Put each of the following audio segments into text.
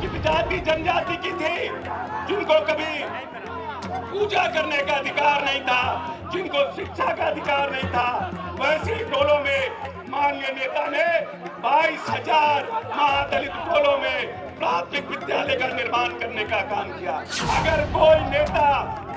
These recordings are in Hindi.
अनुसूचित जाति जनजाति की थी, जिनको कभी पूजा करने का अधिकार नहीं था, जिनको शिक्षा का अधिकार नहीं था, वैसे टोलों में माननीय नेता ने 22,000 महादलित टोलों में प्राथमिक विद्यालय का निर्माण करने का काम किया। अगर कोई नेता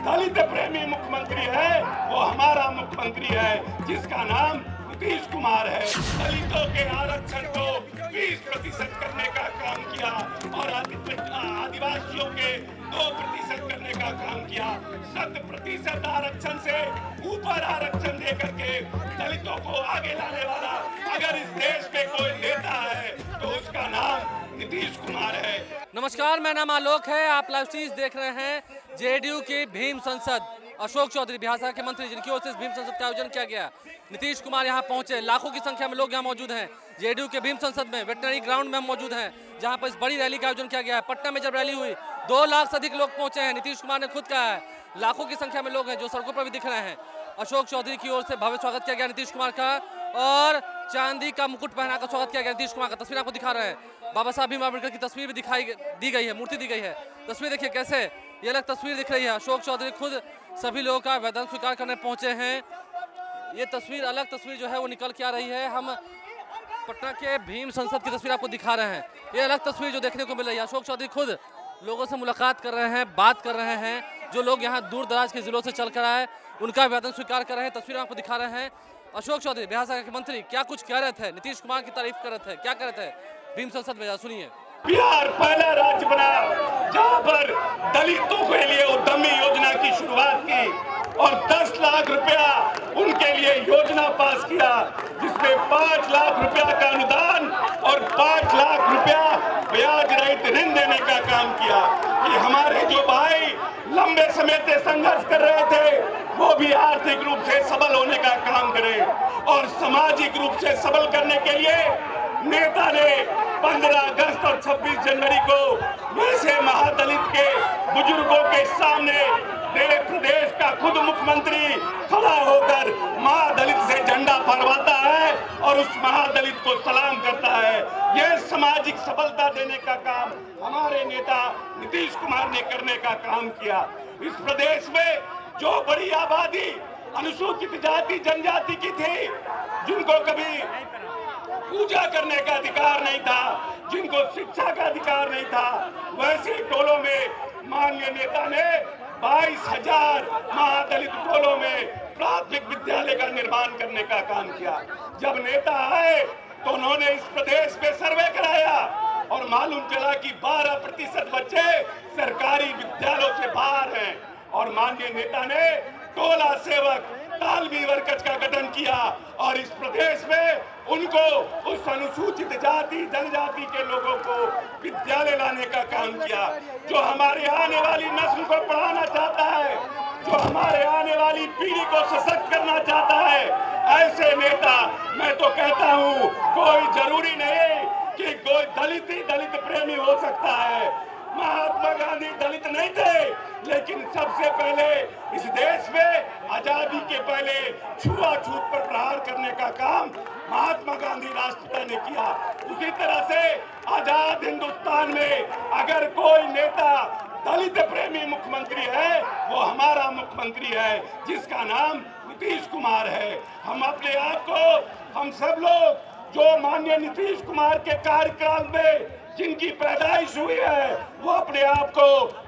दलित प्रेमी मुख्यमंत्री है, वो हमारा मुख्यमंत्री है, जिसका नाम नीतीश कुमार है। दलितों के आरक्षण को 20% करने का काम किया और आदिवासियों के 2% करने का काम किया। 100% आरक्षण से ऊपर आरक्षण दे करके दलितों को आगे लाने वाला अगर इस देश में कोई नेता है तो उसका नाम नीतीश कुमार है। नमस्कार, मेरा नाम आलोक है। आप लाइव सीरीज देख रहे हैं जेडीयू की भीम संसद। अशोक चौधरी बिहार सरकार के मंत्री, जिनकी ओर से इस भीम संसद का आयोजन किया गया। नीतीश कुमार यहां पहुंचे, लाखों की संख्या में लोग यहां मौजूद हैं। जेडीयू के भीम संसद में वेटनरी ग्राउंड में हम मौजूद हैं, जहां पर इस बड़ी रैली का आयोजन किया गया है। पटना में जब रैली हुई 2 लाख से अधिक लोग पहुंचे हैं। नीतीश कुमार ने खुद कहा है लाखों की संख्या में लोग हैं जो सड़कों पर भी दिख रहे हैं। अशोक चौधरी की ओर से भव्य स्वागत किया गया नीतीश कुमार का और चांदी का मुकुट पहनाकर स्वागत किया गया नीतीश कुमार का। तस्वीर आपको दिखा रहे हैं। बाबा साहब भीम अम्बेडकर की तस्वीर भी दी गई है, मूर्ति दी गई है। तस्वीर देखिए कैसे ये अलग तस्वीर दिख रही है। अशोक चौधरी खुद सभी लोगों का वेतन स्वीकार करने पहुंचे हैं। ये तस्वीर अलग तस्वीर जो है वो निकल के आ रही है। हम पटना के भीम संसद की तस्वीर आपको दिखा रहे हैं। ये अलग तस्वीर जो देखने को मिल रही है। अशोक चौधरी खुद लोगों से मुलाकात कर रहे हैं, बात कर रहे हैं। जो लोग यहाँ दूर दराज के जिलों से चल कर आए उनका वेतन स्वीकार कर रहे हैं। तस्वीर आपको दिखा रहे हैं। अशोक चौधरी बिहार सरकार के मंत्री क्या कुछ कह रहे थे, नीतीश कुमार की तारीफ कर रहे थे, क्या कह रहे थे भीम संसद में, सुनिए। बिहार पहला राज्य बना जहां पर दलितों के लिए उद्यमी योजना की शुरुआत की और 10 लाख रुपया उनके लिए योजना पास किया, जिसमें 5 लाख रुपया का अनुदान और 5 लाख रुपया ब्याज रहित ऋण देने का काम किया कि हमारे जो भाई लंबे समय से संघर्ष कर रहे थे वो भी आर्थिक रूप से सबल होने का काम करें। और सामाजिक रूप से सबल करने के लिए नेता ने 15 अगस्त और 26 जनवरी को वैसे महादलित के बुजुर्गों के सामने प्रदेश का खुद मुख्यमंत्री खड़ा होकर महादलित से झंडा फहराता है और उस महादलित को सलाम करता है। यह सामाजिक सफलता देने का काम हमारे नेता नीतीश कुमार ने करने का काम किया। इस प्रदेश में जो बड़ी आबादी अनुसूचित जाति जनजाति की थी, जिनको कभी पूजा करने का अधिकार नहीं था, जिनको शिक्षा का अधिकार नहीं था, वैसे टोलों में माननीय नेता ने 22,000 महादलित टोलों में प्राथमिक विद्यालय का निर्माण करने का काम किया। जब नेता आए तो उन्होंने इस प्रदेश में सर्वे कराया और मालूम चला कि 12% बच्चे सरकारी विद्यालयों से बाहर हैं और माननीय नेता ने टोला सेवक तालबी वर्कर्स का गठन किया और इस प्रदेश में उनको उस अनुसूचित जाति जनजाति के लोगों को विद्यालय लाने का काम किया। जो हमारे आने वाली नस्ल को पढ़ाना चाहता है, जो हमारे आने वाली पीढ़ी को सशक्त करना चाहता है, ऐसे नेता मैं तो कहता हूँ कोई जरूरी नहीं कि कोई दलित ही दलित प्रेमी हो सकता है। महात्मा गांधी दलित नहीं थे, लेकिन सबसे पहले इस देश में आजादी के पहले छुआछूत पर प्रहार करने का काम महात्मा गांधी राष्ट्रपिता ने किया। उसी तरह से आजाद हिंदुस्तान में अगर कोई नेता दलित प्रेमी मुख्यमंत्री है, वो हमारा मुख्यमंत्री है, जिसका नाम नीतीश कुमार है। हम अपने आप को, हम सब लोग जो माननीय नीतीश कुमार के कार्यकाल में जिनकी पैदाइश हुई है, वो अपने आप को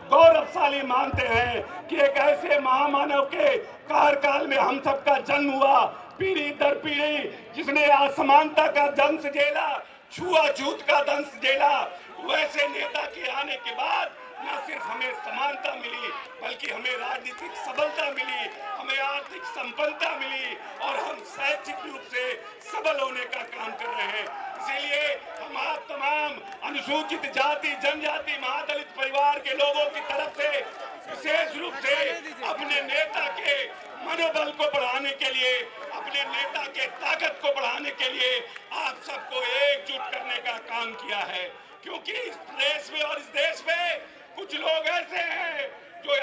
गौरवशाली मानते हैं कि एक ऐसे महामानव के कार्यकाल में हम सबका जन्म हुआ, पीढ़ी दर पीढ़ी जिसने असमानता का दंश झेला, छुआछूत का दंश झेला, वैसे नेता के आने के बाद न सिर्फ हमें समानता मिली बल्कि हमें राजनीतिक सबलता मिली, हमें आर्थिक संपन्नता मिली और हम शैक्षिक रूप से सबल होने का काम कर रहे हैं। इसीलिए हम आप तमाम अनुसूचित जाति जनजाति महादलित परिवार के लोगों की तरफ से विशेष रूप से अपने नेता के मनोबल को बढ़ाने के लिए, अपने नेता के ताकत को बढ़ाने के लिए आप सबको एकजुट करने का काम किया है। क्योंकि इस प्रदेश में और इस देश में कुछ लोग ऐसे हैं जो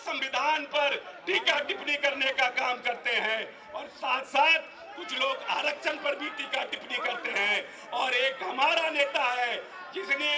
संविधान पर टीका टिप्पणी करने का काम करते हैं और साथ साथ कुछ लोग आरक्षण पर भी टीका टिप्पणी करते हैं। और एक हमारा नेता है जिसने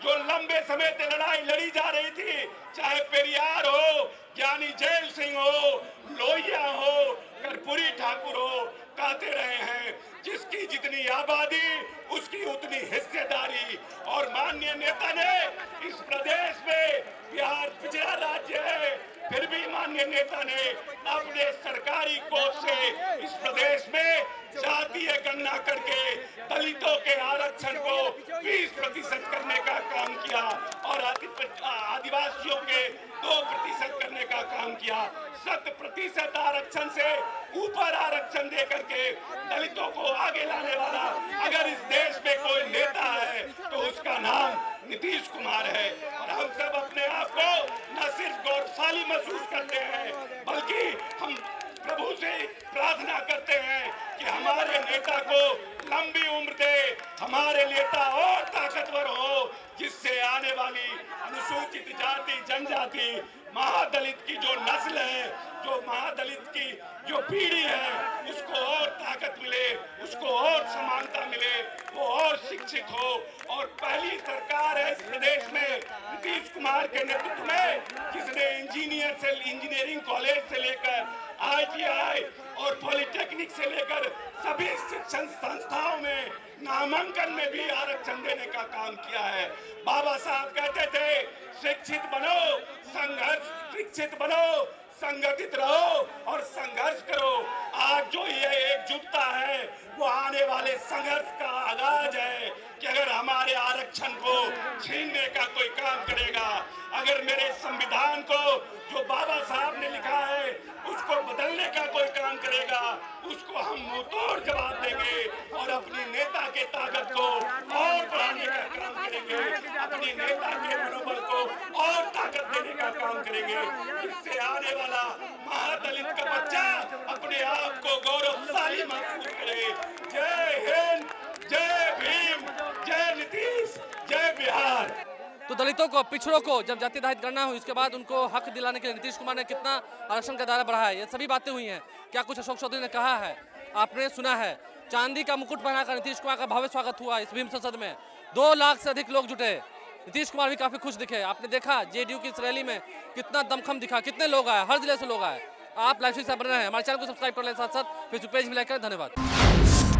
जो लंबे समय से लड़ाई लड़ी जा रही थी, चाहे पेरियार हो, ज्ञानी जैल सिंह हो, लोहिया हो, कर्पूरी ठाकुर हो, कहते रहे हैं जिसकी जितनी आबादी उसकी उतनी हिस्सेदारी। और माननीय नेता ने इस प्रदेश में, बिहार पिछड़ा राज्य है, फिर भी माननीय नेता ने अपने सरकारी कोष से इस प्रदेश में जातीय गणना करके दलितों के आरक्षण को 20% करने का काम किया और आदिवासियों के 2% करने का काम किया। 100% आरक्षण से ऊपर आरक्षण दे करके दलितों को आगे लाने वाला अगर इस देश में कोई नेता है तो उसका नाम नीतीश कुमार है। और हम सब अपने आप को न सिर्फ गौरवशाली महसूस करते हैं, बल्कि हम प्रभु से प्रार्थना करते हैं कि हमारे नेता को लंबी उम्र दे, हमारे नेता और ताकतवर हो, जिससे आने वाली अनुसूचित जाति, जनजाति, महादलित की जो नस्ल है, जो महादलित की जो पीढ़ी है, उसको और ताकत मिले, उसको और समानता मिले, वो और शिक्षित हो। और पहली सरकार है इस प्रदेश में नीतीश कुमार के नेतृत्व में, जिसने इंजीनियरिंग कॉलेज से लेकर ITI और पॉलिटेक्निक से लेकर सभी शिक्षण संस्थाओं में नामांकन में भी आरक्षण देने का काम किया है। बाबा साहब कहते थे शिक्षित बनो, शिक्षित बनो, संगठित रहो और संघर्ष करो। आज जो ये एकजुटता है वो आने वाले संघर्ष का आगाज है कि अगर हमारे आरक्षण को छीनने का कोई काम करेगा, अगर मेरे संविधान को जो बाबा साहब ने लिखा है उसको बदलने का कोई काम करेगा, उसको हम मुंहतोड़ जवाब देंगे और अपनी नेता के ताकत को और बढ़ाने का काम करेंगे, अपनी नेता के मनोबल को और ताकत देने का काम करेंगे, जिससे आने वाला महादलित का बच्चा अपने आप को गौरवशाली महसूस करे। जय हिंद, जय भीम, जय नीतीश, जय बिहार। तो दलितों को, पिछड़ों को जब जाति आधारित गणना हुई उसके बाद उनको हक दिलाने के लिए नीतीश कुमार ने कितना आरक्षण का दायरा बढ़ाया, ये सभी बातें हुई हैं। क्या कुछ अशोक चौधरी ने कहा है, आपने सुना है। चांदी का मुकुट पहनाकर नीतीश कुमार का भव्य स्वागत हुआ इस भीम संसद में। 2 लाख से अधिक लोग जुटे। नीतीश कुमार भी काफी खुश दिखे। आपने देखा जेडीयू की इस रैली में कितना दमखम दिखा, कितने लोग आए, हर जिले से लोग आए। आप लाइव से बने हैं, हमारे चैनल को सब्सक्राइब कर लें, साथ साथ फेसबुक पेज भी लाइक करें। धन्यवाद।